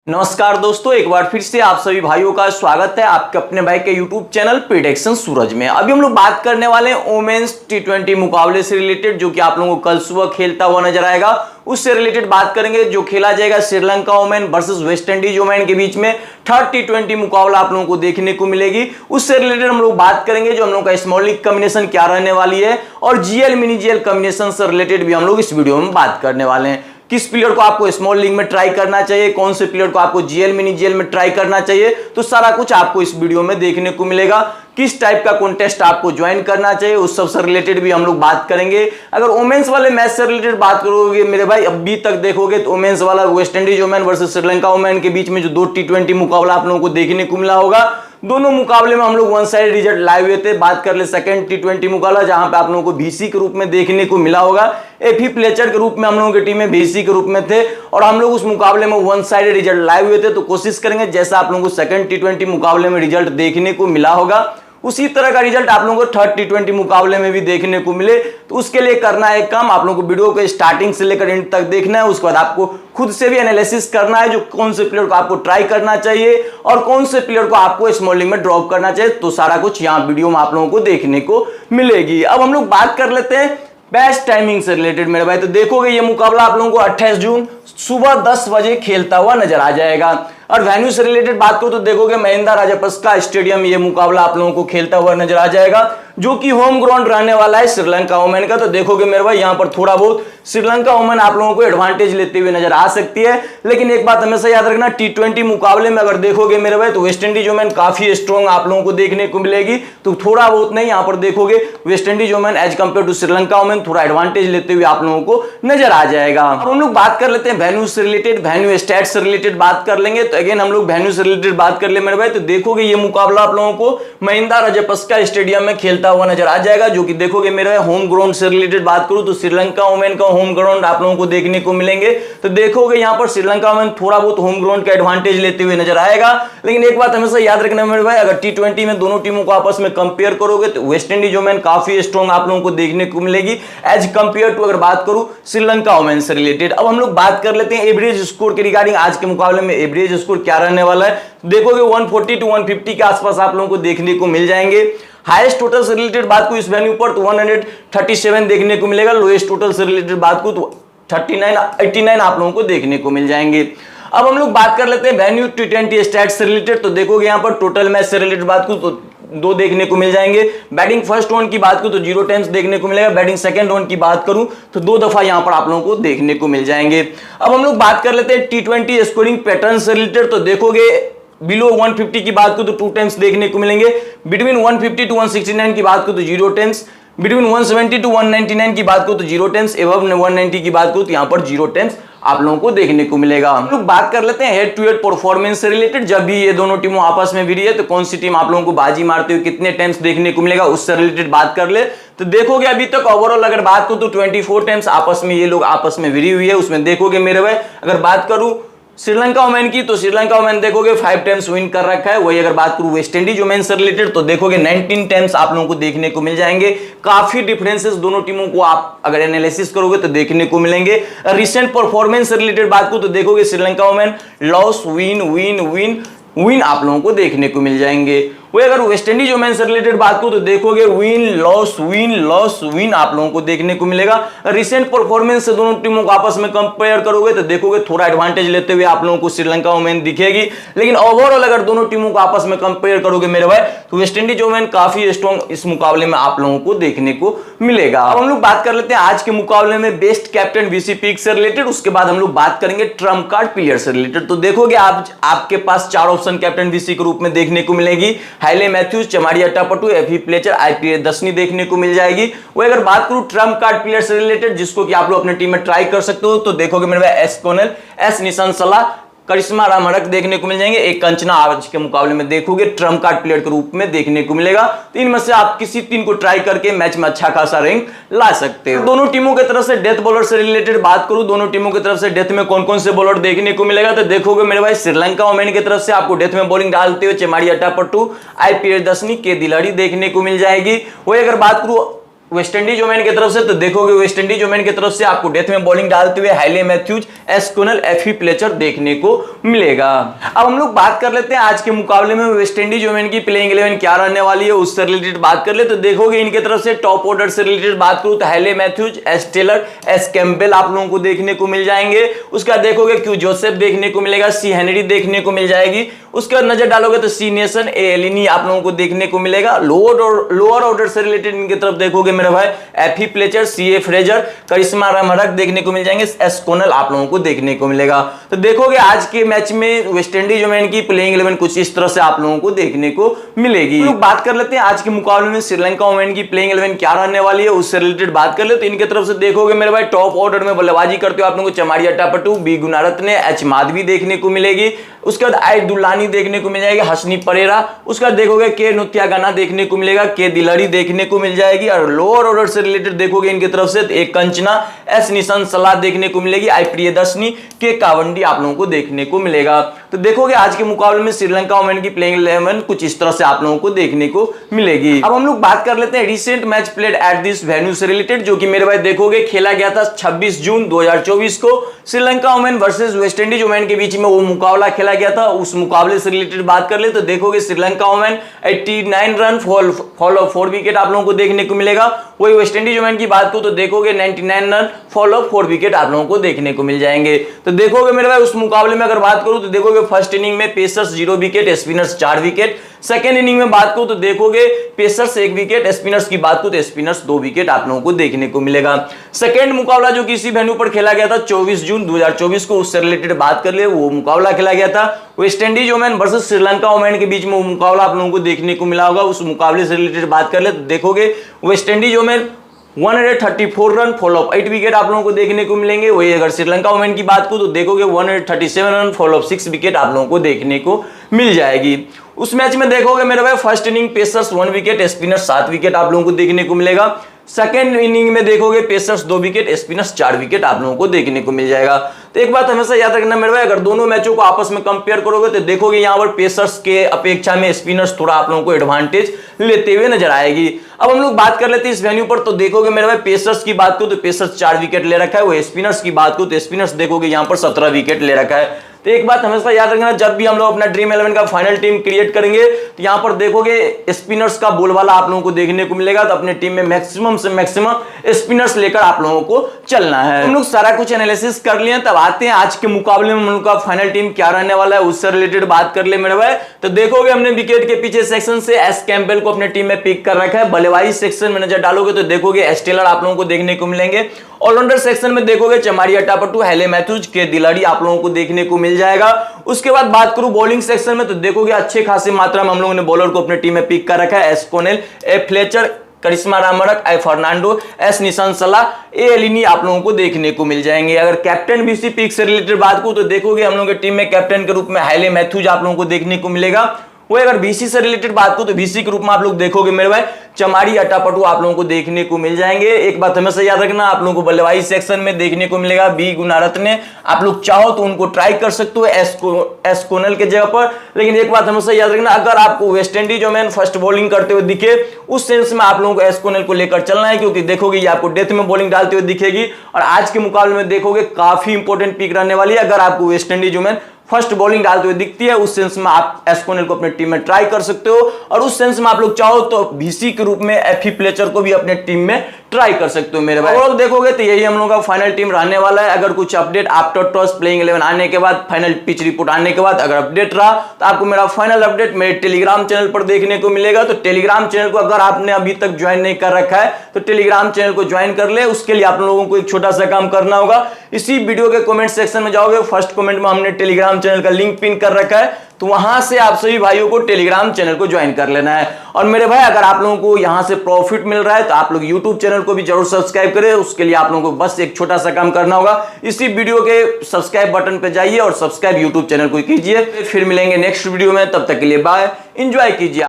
नमस्कार दोस्तों, एक बार फिर से आप सभी भाइयों का स्वागत है आपके अपने भाई के यूट्यूब चैनल प्रेडिक्शन सूरज में। अभी हम लोग बात करने वाले हैं वोमेन्स टी20 मुकाबले से रिलेटेड, जो कि आप लोगों को कल सुबह खेलता हुआ नजर आएगा। उससे रिलेटेड बात करेंगे जो खेला जाएगा Sri Lanka women versus West Indies women के बीच में थर्ड टी20 मुकाबला आप लोगों को देखने को मिलेगी। उससे रिलेटेड हम लोग बात करेंगे जो हम लोग का स्मॉल लीग कॉम्बिनेशन क्या रहने वाली है, और जीएल मिनी जीएल कॉम्बिनेशन से रिलेटेड भी हम लोग इस वीडियो में बात करने वाले हैं। किस प्लेयर को आपको स्मॉल लीग में ट्राई करना चाहिए, कौन से प्लेयर को आपको जीएल मिनी जीएल में ट्राई करना चाहिए, तो सारा कुछ आपको इस वीडियो में देखने को मिलेगा। किस टाइप का कॉन्टेस्ट आपको ज्वाइन करना चाहिए उस सब से रिलेटेड भी हम लोग बात करेंगे। अगर वोमेन्स वाले मैच से रिलेटेड बात करोगे मेरे भाई, अभी तक देखोगे तो वोमेन्स वाला waste Indies women versus Sri Lanka women के बीच में जो दो टी20 मुकाबला आप लोगों को देखने को मिला होगा, दोनों मुकाबले में हम लोग वन साइड रिजल्ट लाए हुए थे। बात कर ले सेकंड टी20 मुकाबला, जहां पे आप लोगों को बीसी के रूप में देखने को मिला होगा, एफी प्लेचर के रूप में हम लोगों की टीम में बीसी के रूप में थे, और हम लोग उस मुकाबले में वन साइड रिजल्ट लाए हुए थे। तो कोशिश करेंगे जैसा आप लोगों को सेकंड टी20 मुकाबले में रिजल्ट देखने को मिला होगा, उसी तरह का रिजल्ट आप लोगों को थर्ड टी20 मुकाबले में भी देखने को मिले। तो उसके लिए करना है काम, आप लोगों को वीडियो को स्टार्टिंग से लेकर एंड तक देखना है। उसके बाद आपको खुद से भी एनालिसिस करना है जो कौन से प्लेयर को आपको ट्राई करना चाहिए और कौन से प्लेयर को आपको स्मॉल लीग में ड्रॉप करना चाहिए। तो सारा कुछ यहाँ वीडियो में आप लोगों को देखने को मिलेगी। अब हम लोग बात कर लेते हैं बेस्ट टाइमिंग से रिलेटेड मेरे भाई। तो देखोगे ये मुकाबला आप लोगों को 28 जून सुबह 10 बजे खेलता हुआ नजर आ जाएगा। और वेन्यू से रिलेटेड बात करो तो देखोगे महिंद्रा राजपक्सा स्टेडियम ये मुकाबला आप लोगों को खेलता हुआ नजर आ जाएगा, जो कि होम ग्राउंड रहने वाला है श्रीलंका वोमेन का। तो देखोगे मेरे भाई यहाँ पर थोड़ा बहुत श्रीलंका वोमेन आप लोगों को एडवांटेज लेते हुए नजर आ सकती है। लेकिन एक बात हमेशा याद रखना, टी20 मुकाबले में अगर देखोगे मेरे भाई तो वेस्ट इंडीज वोमेन काफी स्ट्रॉन्ग आप लोगों को देखने को मिलेगी। तो थोड़ा बहुत नहीं, यहाँ पर देखोगे West Indies women as compared to Sri Lanka women थोड़ा एडवांटेज लेते हुए आप लोगों को नजर आ जाएगा। अब हम लोग बात कर लेते हैं वेन्यू से रिलेटेड, वेन्यू स्टैट से रिलेटेड बात कर लेंगे। तो अगेन हम लोग वेन्यू से रिलेटेड बात कर ले मेरे भाई, तो देखोगे ये मुकाबला आप लोगों को महिंद्रा राजपक्सा स्टेडियम में खेलता हुआ नजर आ जाएगा, जो कि देखोगे मेरे भाई होम ग्राउंड से रिलेटेड बात करूं तो श्रीलंका वोमेन का होम ग्राउंड आप लोगों को देखने को मिलेंगे। तो देखोगे यहाँ पर श्रीलंका वोमेन थोड़ा बहुत होम ग्राउंड का एडवांटेज लेते हुए नजर आएगा। लेकिन एक बात हमेशा याद रखना मेरे भाई, अगर टी20 में दोनों टीमों को आपस में कंपेयर करोगे तो वेस्ट इंडीज वोमेन काफी स्ट्रॉन्ग आप लोगों को देखने को मिलेगी एज कंपेयर टू अगर बात करूं श्रीलंका वोमेन से रिलेटेड। अब हम लोग बात कर लेते हैं एवरेज स्कोर के रिगार्डिंग। आज के मुकाबले में एवरेज स्कोर क्या रहने वाला है, देखोगे 140 टू 150 के आसपास आप लोगों को देखने को मिल जाएंगे। हाईएस्ट टोटल से रिलेटेड बात को इस वेन्यू पर तो 137 देखने को मिलेगा, लोएस्ट टोटल से रिलेटेड बात को तो 39 89 आप लोगों को देखने को मिल जाएंगे। अब हम लोग बात कर लेते हैं वेन्यू टी20 स्टैट्स से रिलेटेड। तो देखोगे यहाँ पर टोटल मैच से रिलेटेड बात को तो 2 देखने को मिल जाएंगे। बैटिंग फर्स्ट वन की बात करूं तो 0 टाइम्स देखने को मिलेगा। बैटिंग सेकंड वन की बात करूं तो 2 दफा यहां पर आप लोगों को देखने को मिल जाएंगे। अब हम लोग बात कर लेते हैं टी20 स्कोरिंग पैटर्न से रिलेटेड। तो देखोगे बिलो 150 की बात करूं तो 2 टाइम्स देखने को मिलेंगे। बिटवीन 150 टू 169 की बात करूं तो 0 टाइम्स। बिटवीन 170 टू 199 की बात करूं तो 0 टाइम्स। एबव 190 की बात करूं तो यहां पर 0 टाइम्स आप लोगों को देखने को मिलेगा। हम लोग बात कर लेते हैं हेड टू हेड परफॉर्मेंस से रिलेटेड। जब भी ये दोनों टीमों आपस में भिड़ी है तो कौन सी टीम आप लोगों को बाजी मारते हुए कितने टाइम्स देखने को मिलेगा उससे रिलेटेड बात कर ले। तो देखोगे अभी तक ओवरऑल अगर बात करूं तो 24 टाइम्स आपस में ये लोग आपस में भिड़ी हुई है। उसमें देखोगे मेरे भाई अगर बात करूं श्रीलंका वोमेन की तो श्रीलंका वोमेन देखोगे 5 टाइम्स विन कर रखा है। वही अगर बात करूं वेस्ट इंडीज वोमेन से रिलेटेड तो देखोगे 19 टाइम्स आप लोगों को देखने को मिल जाएंगे। काफी डिफरेंसेस दोनों टीमों को आप अगर एनालिसिस करोगे तो देखने को मिलेंगे। रिसेंट परफॉर्मेंस से रिलेटेड बात करूं तो देखोगे Sri Lanka women loss win win win win आप लोगों को देखने को मिल जाएंगे। वही अगर वेस्ट इंडीज वोमेन से रिलेटेड बात करूं तो देखोगे विन लॉस विन आप लोगों को देखने को मिलेगा। रिसेंट परफॉर्मेंस से दोनों टीमों को आपस में कंपेयर करोगे तो देखोगे थोड़ा एडवांटेज लेते हुए आप लोगों को श्रीलंका वोमेन दिखेगी। लेकिन ओवरऑल अगर दोनों टीमों को आपस में कंपेयर करोगे मेरे भाई तो वेस्ट इंडीज वोमेन काफी स्ट्रॉन्ग इस मुकाबले में आप लोगों को देखने को मिलेगा। अब हम लोग बात कर लेते हैं आज के मुकाबले में बेस्ट कैप्टन वीसी पिक से रिलेटेड। उसके बाद हम लोग बात करेंगे ट्रम्प कार्ड प्लेयर से रिलेटेड। तो देखोगे आपके पास 4 ऑप्शन कैप्टन वीसी के रूप में देखने को मिलेगी। हाइले मैथ्यूज, चमाड़ी अट्टापट्टू, एफी प्लेचर, आईपीए दसनी देखने को मिल जाएगी। वो अगर बात करूं ट्रम्प कार्ड प्लेयर से रिलेटेड जिसको कि आप लोग अपने टीम में ट्राई कर सकते हो तो देखोगे मेरे भाई एस कोनेल, एस निशांत सलाह, करिश्मा रामहड़क देखने को मिल जाएंगे। एक कंचना आज के मुकाबले में देखोगे ट्रम्प कार्ड प्लेयर के रूप में देखने को मिलेगा। तो इनमें से आप किसी 3 को ट्राई करके मैच में अच्छा खासा रैंक ला सकते हो। दोनों टीमों की तरफ से डेथ बॉलर से रिलेटेड बात करूं, दोनों टीमों की तरफ से डेथ में कौन कौन से बॉलर देखने को मिलेगा तो देखोगे मेरे भाई श्रीलंका वोमेन की तरफ से आपको डेथ में बॉलिंग डालते हुए चमाड़ी अट्टापट्टू, आईपीएस दसनी, के दिलाड़ी देखने को मिल जाएगी। वही अगर बात करूं वेस्ट इंडीज ओमेन की तरफ से, तो देखोगे वेस्ट इंडीज ओमेन की तरफ से आपको डेथ में बॉलिंग डालते हुए हाइले मैथ्यूज, एस्कोनल, एफी प्लेचर देखने को मिलेगा। अब हम लोग बात कर लेते हैं आज के मुकाबले में वेस्ट इंडीज ओमेन की प्लेइंग 11 क्या रहने वाली है, उससे रिलेटेड बात कर ले। तो देखोगे इनकी तरफ से टॉप ऑर्डर से रिलेटेड बात करूं तो Hayley Matthews, S Taylor, S Campbell आप लोगों को देखने को मिल जाएंगे। उसका देखोगे क्यू जोसेफ देखने को मिलेगा, सी हेनरी देखने को मिल जाएगी। उसका नजर डालोगे तो सी नेशन, ए एलिनी आप लोगों को देखने को मिलेगा। लोअर ऑर्डर से रिलेटेड इनकी तरफ देखोगे मेरे भाई एफी प्लेचर, सी ए फ्रेजर, करिश्मा रमरक देखने को मिल जाएंगे, एस्कोनल आप लोगों को देखने को मिलेगा। तो देखोगे आज के मैच में वेस्ट इंडीज ओमेन की प्लेइंग 11 कुछ इस तरह से आप लोगों को देखने को मिलेगी। तो बात कर लेते हैं आज के मुकाबले में श्रीलंका ओमेन की प्लेइंग 11 क्या रहने वाली है, उससे रिलेटेड बात कर ले। तो इनकी तरफ से देखोगे मेरे भाई टॉप ऑर्डर में बल्लेबाजी करते हुए आप लोगों को चमारिया टापटू, बी गुनारत्ने, एच माधवी देखने को मिलेगी। उसके बाद आई दुल्लानी देखने को मिल जाएगी, हसनी परेरा। उसका देखोगे के नुत्यागाना देखने को मिलेगा, के दिलहरी देखने को मिल जाएगी। और लोअर ऑर्डर से रिलेटेड देखोगे इनकी तरफ से एक कंचना, एस निशान सलाह देखने को मिलेगी, आई प्रियदर्शनी, के कावंडी आप लोगों को देखने को मिलेगा। तो देखोगे आज के मुकाबले में श्रीलंका ओमेन की प्लेइंग 11 कुछ इस तरह से आप लोगों को देखने को मिलेगी। अब हम लोग बात कर लेते हैं recent match played at this venue से रिलेटेड, जो कि मेरे भाई देखोगे खेला गया था 26 जून 2024 को Sri Lanka women versus West Indies women के बीच में वो मुकाबला खेला गया था। उस मुकाबले से रिलेटेड बात कर ले तो देखोगे Sri Lanka women 89 run fall of 4 wicket आप लोगों को देखने को मिलेगा। वही वेस्ट इंडीज ओमेन की बात करूं तो देखोगे 99 रन फॉल ऑफ 4 विकेट आप लोगों को देखने को मिल जाएंगे। तो देखोगे मेरे भाई उस मुकाबले में अगर बात करूं तो देखोगे फर्स्ट इनिंग में pacers 0 wicket, spinners 4 wicket. Second inning में बात करूं तो देखोगे पेसर्स 1 विकेट, स्पिनर्स की बात करूं तो स्पिनर्स 2 विकेट आप लोगों को देखने को मिलेगा। सेकेंड मुकाबला जो कि इसी वेन्यू पर खेला गया था 24 जून 2024 को, उससे रिलेटेड बात कर ले, वो मुकाबला खेला गया था West Indies women versus Sri Lanka women के बीच में। वो मुकाबला आप लोगों को देखने को मिला होगा। उस मुकाबले से रिलेटेड बात कर ले तो देखोगे West Indies women 134 run fall of 8 wicket आप लोगों को देखने को मिलेंगे। वही अगर श्रीलंका ओमेन की बात करूं तो देखोगे 137 रन फॉल ऑफ 6 विकेट आप लोगों को देखने को मिल जाएगी। उस मैच में देखोगे मेरे भाई first inning pacers 1 wicket, spinners 7 wicket आप लोगों को देखने को मिलेगा। सेकेंड इनिंग में देखोगे पेसर्स 2 विकेट, स्पिनर्स 4 विकेट आप लोगों को देखने को मिल जाएगा। तो एक बात हमेशा याद रखना मेरे भाई, अगर दोनों मैचों को आपस में कंपेयर करोगे तो देखोगे यहाँ पर पेसर्स के अपेक्षा में स्पिनर्स थोड़ा आप लोगों को एडवांटेज लेते हुए नजर आएगी। अब हम लोग बात कर लेते हैं इस वेन्यू पर, तो देखोगे मेरे भाई पेसर्स की बात करो तो पेसर्स 4 विकेट ले रखा है। वो स्पिनर्स की बात करो तो स्पिनर्स देखोगे यहाँ पर 17 विकेट ले रखा है। तो एक बात हमेशा याद रखना, जब भी हम लोग अपना ड्रीम 11 का फाइनल टीम क्रिएट करेंगे तो यहाँ पर देखोगे स्पिनर्स का बोलबाला आप लोगों को देखने को मिलेगा। तो अपने टीम में मैक्सिमम से मैक्सिमम स्पिनर्स लेकर आप लोगों को चलना है। हम लोग सारा कुछ एनालिसिस कर लिए, तब आते हैं आज के मुकाबले में हम लोग का फाइनल टीम क्या रहने वाला है, उससे रिलेटेड बात कर ले मेरे भाई। तो देखोगे हमने विकेट के पीछे सेक्शन से एस कैम्पबेल को अपने टीम में पिक कर रखा है। बल्लेबाजी सेक्शन में नजर डालोगे तो देखोगे एस टेलर आप लोगों को देखने को मिलेंगे। ऑलराउंडर सेक्शन में देखोगे चमारिया टापटू, हाइले मैथ्यूज, के दिलहरी आप लोगों को देखने को मिल जाएगा। उसके बाद बात करूं बॉलिंग सेक्शन में तो देखोगे अच्छे खासी मात्रा में हम लोगों ने बॉलर को अपने टीम में पिक कर रखा है। एस्कोनेल, ए फ्लेचर, करिश्मा रमरक, ए फर्नांडो, एस निशान सलाह, ए एलिनी आप लोगों को देखने को मिल जाएंगे। अगर कैप्टन बीसी पिक से रिलेटेड बात करूं तो देखोगे हम लोगों की टीम में कैप्टन के रूप में हाइले मैथ्यूज आप लोगों को देखने को मिलेगा। वो अगर बीसी से रिलेटेड बात करूं तो बीसी के रूप में आप लोग देखोगे मेरे भाई चमारी अटापटू आप लोगों को देखने को मिल जाएंगे। एक बात हमेशा याद रखना, आप लोगों को बल्लेबाजी सेक्शन में देखने को मिलेगा बी गुनारत्ने। आप लोग चाहो तो उनको ट्राई कर सकते हो एस्कोनल के जगह पर, लेकिन एक बात हमेशा याद रखना, अगर आपको West Indies women first bowling करते हुए दिखे उस सेंस में आप लोगों को एस्कोनल को लेकर चलना है, क्योंकि देखोगे ये आपको डेथ में बॉलिंग डालते हुए दिखेगी। और आज के मुकाबले में देखोगे काफी इंपॉर्टेंट पिक रहने वाली है। अगर आपको West Indies women first bowling डालते हुए दिखती है उस सेंस में आप एस्कोनेल को अपने टीम में ट्राई कर सकते हो, और उस सेंस में आप लोग चाहो तो बीसी के रूप में एफी प्लेचर को भी अपने टीम में ट्राई कर सकते हो मेरे भाई। और देखोगे तो यही हम लोगों का फाइनल टीम रहने वाला है। अगर कुछ अपडेट आफ्टर टॉस प्लेइंग 11 आने के बाद, फाइनल पिच रिपोर्ट आने के बाद अगर अपडेट रहा तो आपको मेरा फाइनल अपडेट मेरे टेलीग्राम चैनल पर देखने को मिलेगा। तो टेलीग्राम चैनल को अगर आपने अभी तक ज्वाइन नहीं कर रखा है तो टेलीग्राम चैनल को ज्वाइन कर ले। उसके लिए आप लोगों को एक छोटा सा काम करना होगा, इसी वीडियो के कमेंट सेक्शन में जाओगे, फर्स्ट कमेंट में हमने टेलीग्राम चैनल का लिंक पिन कर रखा है, तो वहां से आप सभी भाइयों को टेलीग्राम चैनल को ज्वाइन कर लेना है। और मेरे भाई अगर आप लोगों को यहां से प्रॉफिट मिल रहा है तो आप लोग यूट्यूब चैनल को भी जरूर सब्सक्राइब करें। उसके लिए आप लोगों को बस एक छोटा सा काम करना होगा, इसी वीडियो के सब्सक्राइब बटन पे जाइए और सब्सक्राइब यूट्यूब चैनल को कीजिए। फिर मिलेंगे नेक्स्ट वीडियो में, तब तक के लिए बाय, एंजॉय कीजिए।